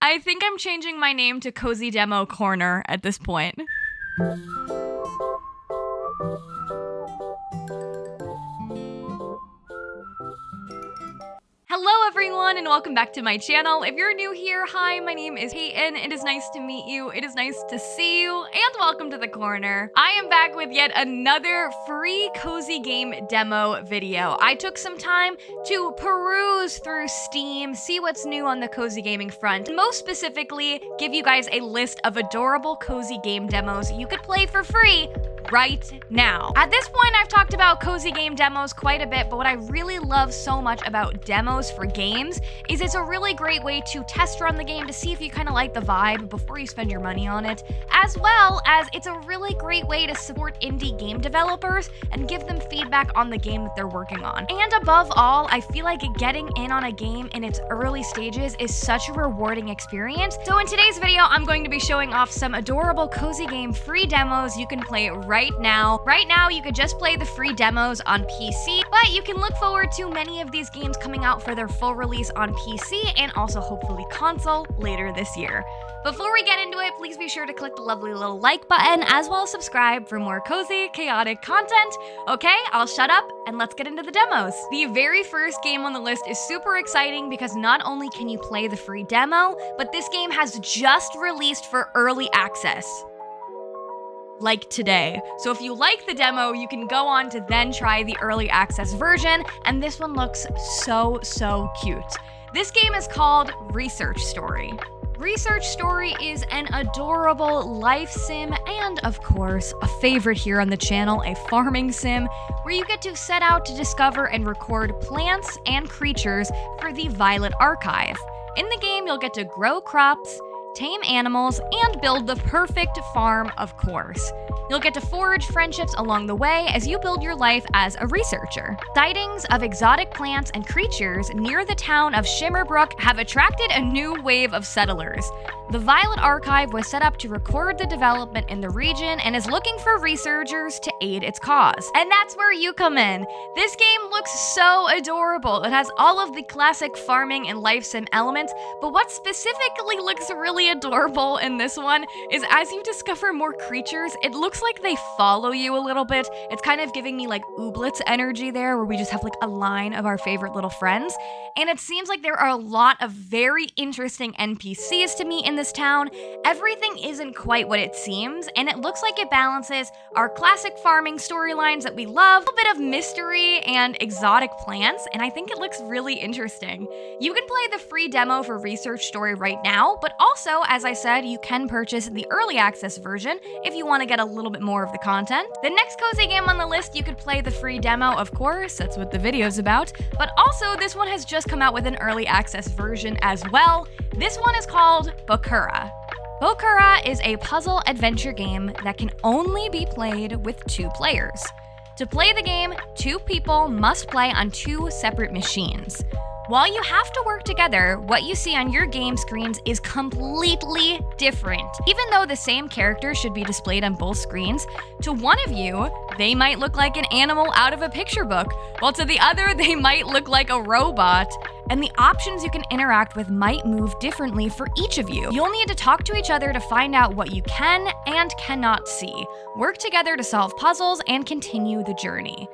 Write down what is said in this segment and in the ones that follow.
I think I'm changing my name to Cozy Demo Corner at this point. Hello everyone and welcome back to my channel. If you're new here, hi, my name is Payton. It is nice to meet you. It is nice to see you, and welcome to the corner. I am back with yet another free cozy game demo video. I took some time to peruse through Steam, see what's new on the cozy gaming front, and most specifically, give you guys a list of adorable cozy game demos you could play for free right now. At this point, I've talked about cozy game demos quite a bit, but what I really love so much about demos for games is it's a really great way to test run the game to see if you kind of like the vibe before you spend your money on it, as well as it's a really great way to support indie game developers and give them feedback on the game that they're working on. And above all, I feel like getting in on a game in its early stages is such a rewarding experience. So in today's video, I'm going to be showing off some adorable cozy game free demos you can play right now. Right now, you could just play the free demos on PC, but you can look forward to many of these games coming out for their full release on PC and also hopefully console later this year. Before we get into it, please be sure to click the lovely little like button as well as subscribe for more cozy, chaotic content. Okay, I'll shut up and let's get into the demos. The very first game on the list is super exciting because not only can you play the free demo, but this game has just released for early access. Like today. So if you like the demo, you can go on to then try the early access version, and this one looks so cute. This game is called Research Story. Research Story is an adorable life sim and, of course, a favorite here on the channel, a farming sim, where you get to set out to discover and record plants and creatures for the Violet Archive. In the game, you'll get to grow crops, tame animals, and build the perfect farm, of course. You'll get to forge friendships along the way as you build your life as a researcher. Sightings of exotic plants and creatures near the town of Shimmerbrook have attracted a new wave of settlers. The Violet Archive was set up to record the development in the region and is looking for researchers to aid its cause. And that's where you come in. This game looks so adorable. It has all of the classic farming and life sim elements, but what specifically looks really adorable in this one is as you discover more creatures, it looks like they follow you a little bit. It's kind of giving me like Gourdlets energy there, where we just have like a line of our favorite little friends. And it seems like there are a lot of very interesting NPCs to meet in this town. Everything isn't quite what it seems, and it looks like it balances our classic farming storylines that we love, a bit of mystery and exotic plants, and I think it looks really interesting. You can play the free demo for Research Story right now, but also, as I said, you can purchase the early access version if you want to get a little bit more of the content. The next cozy game on the list, you could play the free demo, of course, that's what the video's about, but also this one has just come out with an early access version as well. This one is called Bokura. Bokura is a puzzle adventure game that can only be played with 2 players. To play the game, 2 people must play on 2 separate machines. While you have to work together, what you see on your game screens is completely different. Even though the same character should be displayed on both screens, to one of you, they might look like an animal out of a picture book, while to the other, they might look like a robot. And the options you can interact with might move differently for each of you. You'll need to talk to each other to find out what you can and cannot see. Work together to solve puzzles and continue the journey.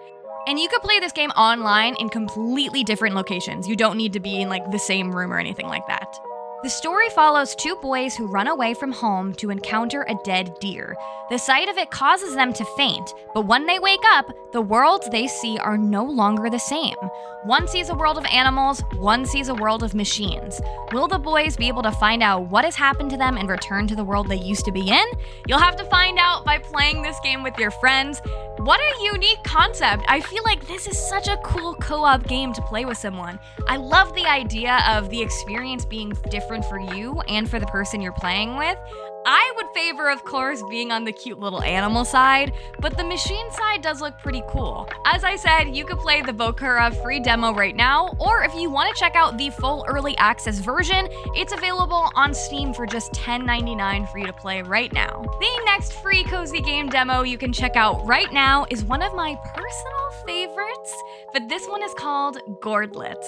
And you could play this game online in completely different locations. You don't need to be in like the same room or anything like that. The story follows 2 boys who run away from home to encounter a dead deer. The sight of it causes them to faint, but when they wake up, the worlds they see are no longer the same. One sees a world of animals, one sees a world of machines. Will the boys be able to find out what has happened to them and return to the world they used to be in? You'll have to find out by playing this game with your friends. What a unique concept. I feel like this is such a cool co-op game to play with someone. I love the idea of the experience being different for you and for the person you're playing with. I would favor, of course, being on the cute little animal side, but the machine side does look pretty cool. As I said, you could play the Bokura free demo right now, or if you want to check out the full early access version, it's available on Steam for just $10.99 for you to play right now. The next free cozy game demo you can check out right now is one of my personal favorites, but this one is called Gourdlets.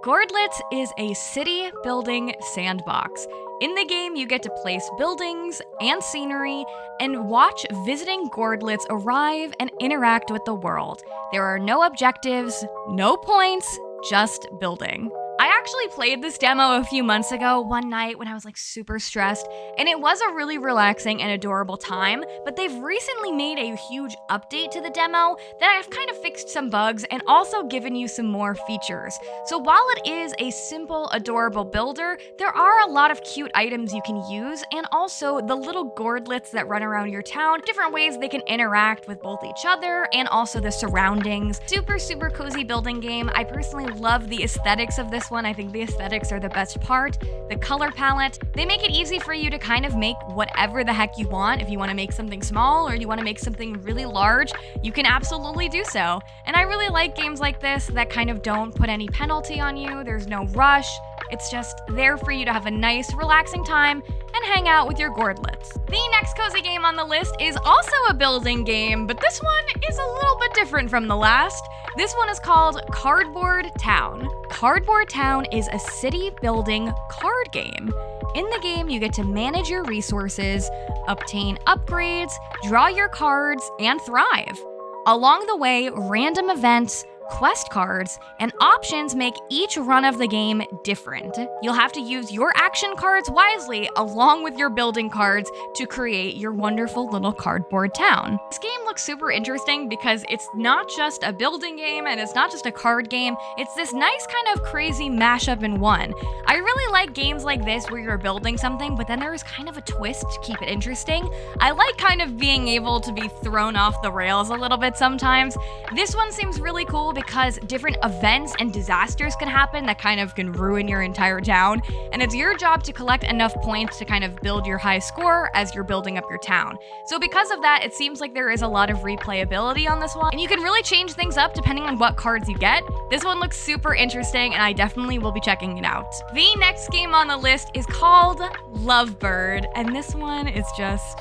Gourdlets is a city building sandbox. In the game, you get to place buildings and scenery and watch visiting Gourdlets arrive and interact with the world. There are no objectives, no points, just building. I actually played this demo a few months ago one night when I was like super stressed, and it was a really relaxing and adorable time, but they've recently made a huge update to the demo that have kind of fixed some bugs and also given you some more features. So while it is a simple, adorable builder, there are a lot of cute items you can use, and also the little Gourdlets that run around your town, different ways they can interact with both each other and also the surroundings. Super, super cozy building game. I personally love the aesthetics of this one. I think the aesthetics are the best part. The color palette, they make it easy for you to kind of make whatever the heck you want. If you want to make something small or you want to make something really large, you can absolutely do so. And I really like games like this that kind of don't put any penalty on you. There's no rush. It's just there for you to have a nice, relaxing time and hang out with your Gourdlets. The next cozy game on the list is also a building game, but this one is a little bit different from the last. This one is called Cardboard Town. Cardboard Town is a city building card game. In the game, you get to manage your resources, obtain upgrades, draw your cards, and thrive. Along the way, random events, quest cards, and options make each run of the game different. You'll have to use your action cards wisely along with your building cards to create your wonderful little cardboard town. This game looks super interesting because it's not just a building game and it's not just a card game, it's this nice kind of crazy mashup in one. I really like games like this where you're building something, but then there's kind of a twist to keep it interesting. I like kind of being able to be thrown off the rails a little bit sometimes. This one seems really cool because different events and disasters can happen that kind of can ruin your entire town, and it's your job to collect enough points to kind of build your high score as you're building up your town. So because of that, it seems like there is a lot of replayability on this one, and you can really change things up depending on what cards you get. This one looks super interesting, and I definitely will be checking it out. The next game on the list is called Lovebird, and this one is just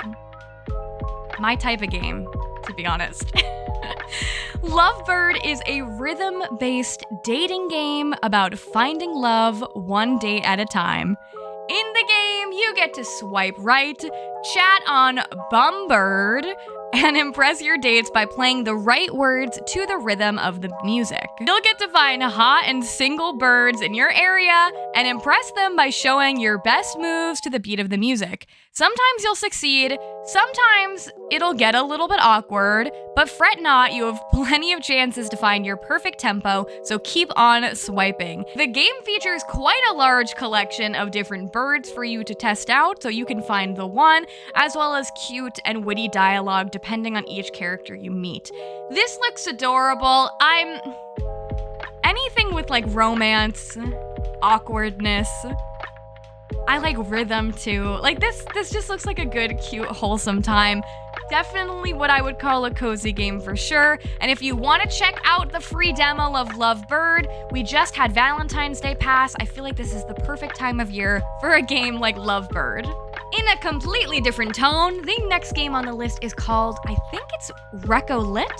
my type of game, to be honest. Lovebird is a rhythm-based dating game about finding love one date at a time. In the game, you get to swipe right, chat on Bumbird, and impress your dates by playing the right words to the rhythm of the music. You'll get to find hot and single birds in your area and impress them by showing your best moves to the beat of the music. Sometimes you'll succeed, sometimes it'll get a little bit awkward, but fret not, you have plenty of chances to find your perfect tempo, so keep on swiping. The game features quite a large collection of different birds for you to test out, so you can find the one, as well as cute and witty dialogue depending on each character you meet. This looks adorable. Anything with like romance, awkwardness, I like rhythm too. Like this just looks like a good, cute, wholesome time. Definitely what I would call a cozy game for sure. And if you want to check out the free demo of Lovebird, we just had Valentine's Day pass. I feel like this is the perfect time of year for a game like Lovebird. In a completely different tone, the next game on the list is called, I think it's Recolit?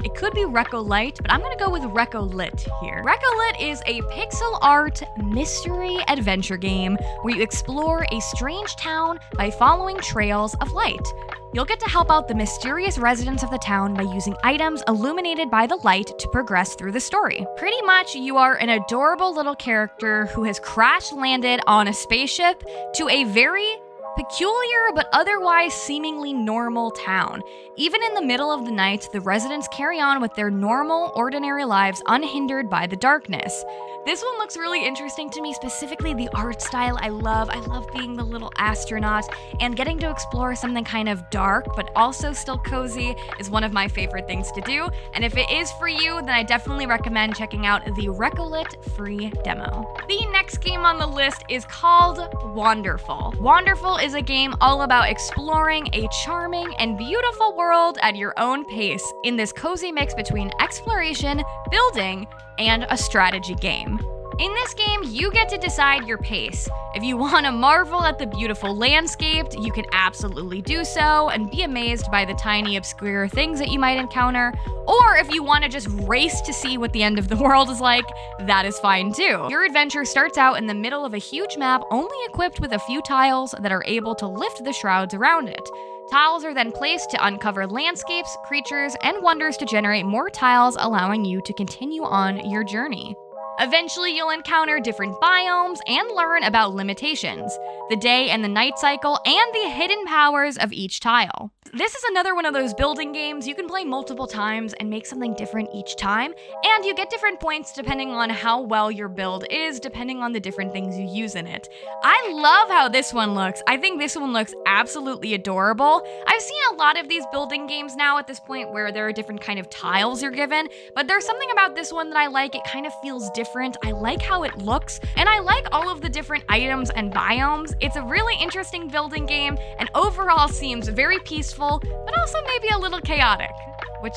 It could be Recolit, but I'm gonna go with Recolit here. Recolit is a pixel art mystery adventure game where you explore a strange town by following trails of light. You'll get to help out the mysterious residents of the town by using items illuminated by the light to progress through the story. Pretty much, you are an adorable little character who has crash-landed on a spaceship to a very peculiar but otherwise seemingly normal town. Even in the middle of the night, the residents carry on with their normal, ordinary lives unhindered by the darkness. This one looks really interesting to me, specifically the art style I love. I love being the little astronaut, and getting to explore something kind of dark but also still cozy is one of my favorite things to do. And if it is for you, then I definitely recommend checking out the Recolit free demo. The next game on the list is called Wanderful. Wanderful is a game all about exploring a charming and beautiful world at your own pace in this cozy mix between exploration, building, and a strategy game. In this game, you get to decide your pace. If you want to marvel at the beautiful landscape, you can absolutely do so and be amazed by the tiny, obscure things that you might encounter. Or if you want to just race to see what the end of the world is like, that is fine too. Your adventure starts out in the middle of a huge map, only equipped with a few tiles that are able to lift the shrouds around it. Tiles are then placed to uncover landscapes, creatures, and wonders to generate more tiles, allowing you to continue on your journey. Eventually, you'll encounter different biomes and learn about limitations, the day and the night cycle, and the hidden powers of each tile. This is another one of those building games you can play multiple times and make something different each time, and you get different points depending on how well your build is, depending on the different things you use in it. I love how this one looks. I think this one looks absolutely adorable. I've seen a lot of these building games now at this point where there are different kind of tiles you're given, but there's something about this one that I like. It kind of feels different. I like how it looks, and I like all of the different items and biomes. It's a really interesting building game, and overall seems very peaceful, but also maybe a little chaotic, which,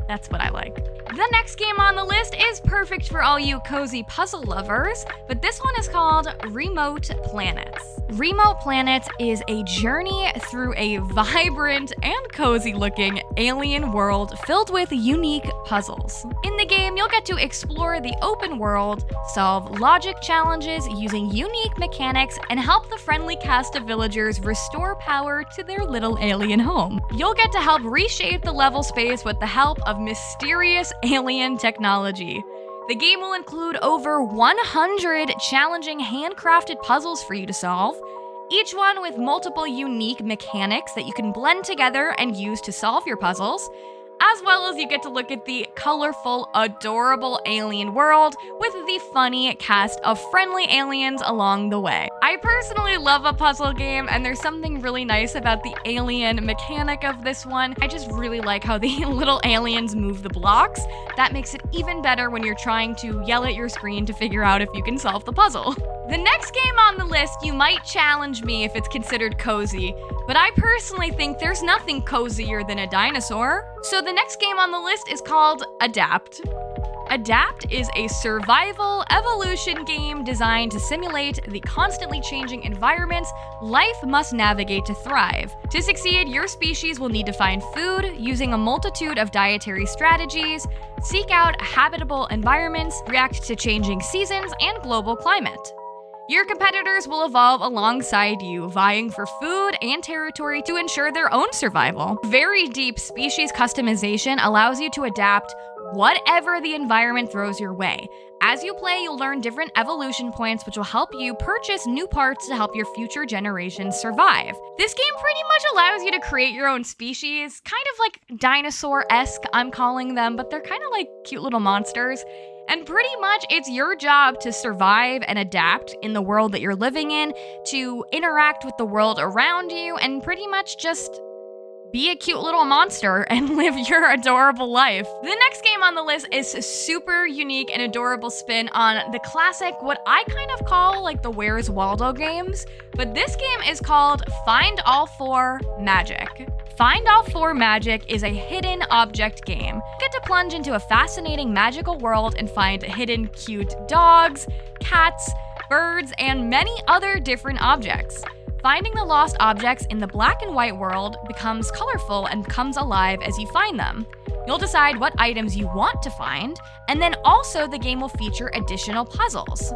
that's what I like. The next game on the list is perfect for all you cozy puzzle lovers, but this one is called Remote Planets. Remote Planets is a journey through a vibrant and cozy-looking alien world filled with unique puzzles. In the game, you'll get to explore the open world, solve logic challenges using unique mechanics, and help the friendly cast of villagers restore power to their little alien home. You'll get to help reshape the level space with the help of mysterious alien technology. The game will include over 100 challenging handcrafted puzzles for you to solve, each one with multiple unique mechanics that you can blend together and use to solve your puzzles, as well as you get to look at the colorful, adorable alien world with the funny cast of friendly aliens along the way. I personally love a puzzle game, and there's something really nice about the alien mechanic of this one. I just really like how the little aliens move the blocks. That makes it even better when you're trying to yell at your screen to figure out if you can solve the puzzle. The next game on the list, you might challenge me if it's considered cozy, but I personally think there's nothing cozier than a dinosaur. So the next game on the list is called Adapt. Adapt is a survival evolution game designed to simulate the constantly changing environments life must navigate to thrive. To succeed, your species will need to find food using a multitude of dietary strategies, seek out habitable environments, react to changing seasons and global climate. Your competitors will evolve alongside you, vying for food and territory to ensure their own survival. Very deep species customization allows you to adapt whatever the environment throws your way. As you play, you'll learn different evolution points, which will help you purchase new parts to help your future generations survive. This game pretty much allows you to create your own species, kind of like dinosaur-esque, I'm calling them, but they're kind of like cute little monsters. And pretty much it's your job to survive and adapt in the world that you're living in, to interact with the world around you, and pretty much just be a cute little monster and live your adorable life. The next game on the list is a super unique and adorable spin on the classic, what I kind of call like the Where's Waldo games, but this game is called Find All Four Magic. Find All Four Magic is a hidden object game. You get to plunge into a fascinating magical world and find hidden cute dogs, cats, birds, and many other different objects. Finding the lost objects in the black and white world becomes colorful and comes alive as you find them. You'll decide what items you want to find, and then also the game will feature additional puzzles.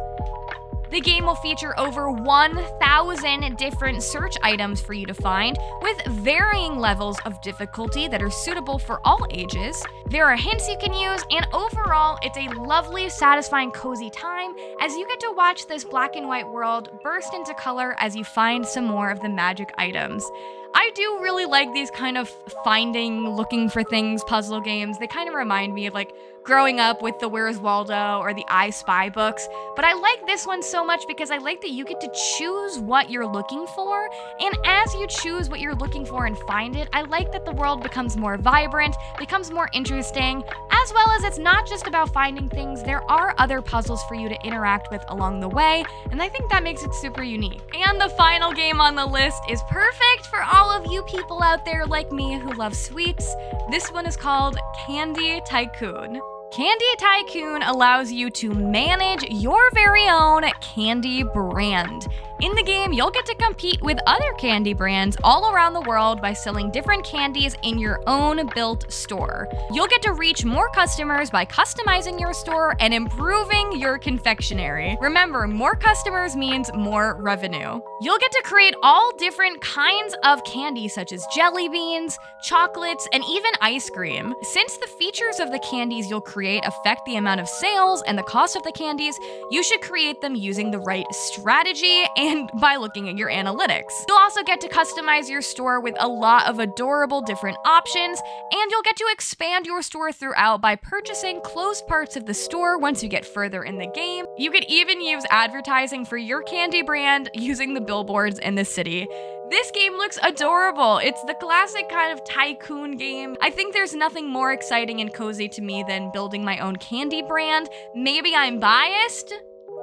The game will feature over 1,000 different search items for you to find, with varying levels of difficulty that are suitable for all ages. There are hints you can use, and overall, it's a lovely, satisfying, cozy time as you get to watch this black and white world burst into color as you find some more of the magic items. I do really like these kind of finding, looking for things puzzle games. They kind of remind me of like growing up with the Where's Waldo or the I Spy books, but I like this one so much because I like that you get to choose what you're looking for, and as you choose what you're looking for and find it, I like that the world becomes more vibrant, becomes more interesting, as well as it's not just about finding things, there are other puzzles for you to interact with along the way, and I think that makes it super unique. And the final game on the list is perfect for all of you people out there like me who love sweets. This one is called Candy Tycoon. Candy Tycoon allows you to manage your very own candy brand. In the game, you'll get to compete with other candy brands all around the world by selling different candies in your own built store. You'll get to reach more customers by customizing your store and improving your confectionery. Remember, more customers means more revenue. You'll get to create all different kinds of candy such as jelly beans, chocolates, and even ice cream. Since the features of the candies you'll create affect the amount of sales and the cost of the candies, you should create them using the right strategy and by looking at your analytics. You'll also get to customize your store with a lot of adorable different options, and you'll get to expand your store throughout by purchasing closed parts of the store once you get further in the game. You could even use advertising for your candy brand using the billboards in the city. This game looks adorable. It's the classic kind of tycoon game. I think there's nothing more exciting and cozy to me than building my own candy brand. Maybe I'm biased,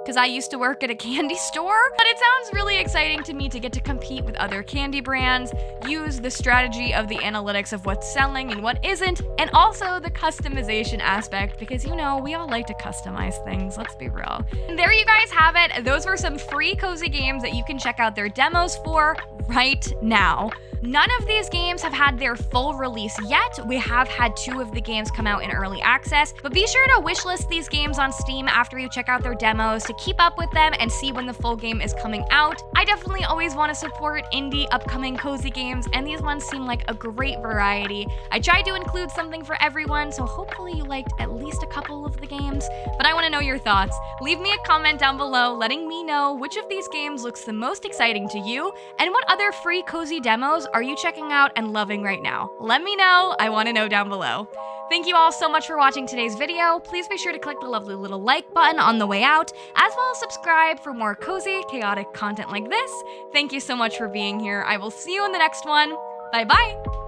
because I used to work at a candy store, but it sounds really exciting to me to get to compete with other candy brands, use the strategy of the analytics of what's selling and what isn't, and also the customization aspect, because you know, we all like to customize things, let's be real. And there you guys have it. Those were some free cozy games that you can check out their demos for right now. None of these games have had their full release yet. We have had 2 of the games come out in early access, but be sure to wishlist these games on Steam after you check out their demos to keep up with them and see when the full game is coming out. I definitely always want to support indie upcoming cozy games, and these ones seem like a great variety. I tried to include something for everyone, so hopefully you liked at least a couple of the games, but I want to know your thoughts. Leave me a comment down below letting me know which of these games looks the most exciting to you, and what other free cozy demos are you checking out and loving right now? Let me know. I want to know down below. Thank you all so much for watching today's video. Please be sure to click the lovely little like button on the way out, as well as subscribe for more cozy, chaotic content like this. Thank you so much for being here. I will see you in the next one. Bye bye.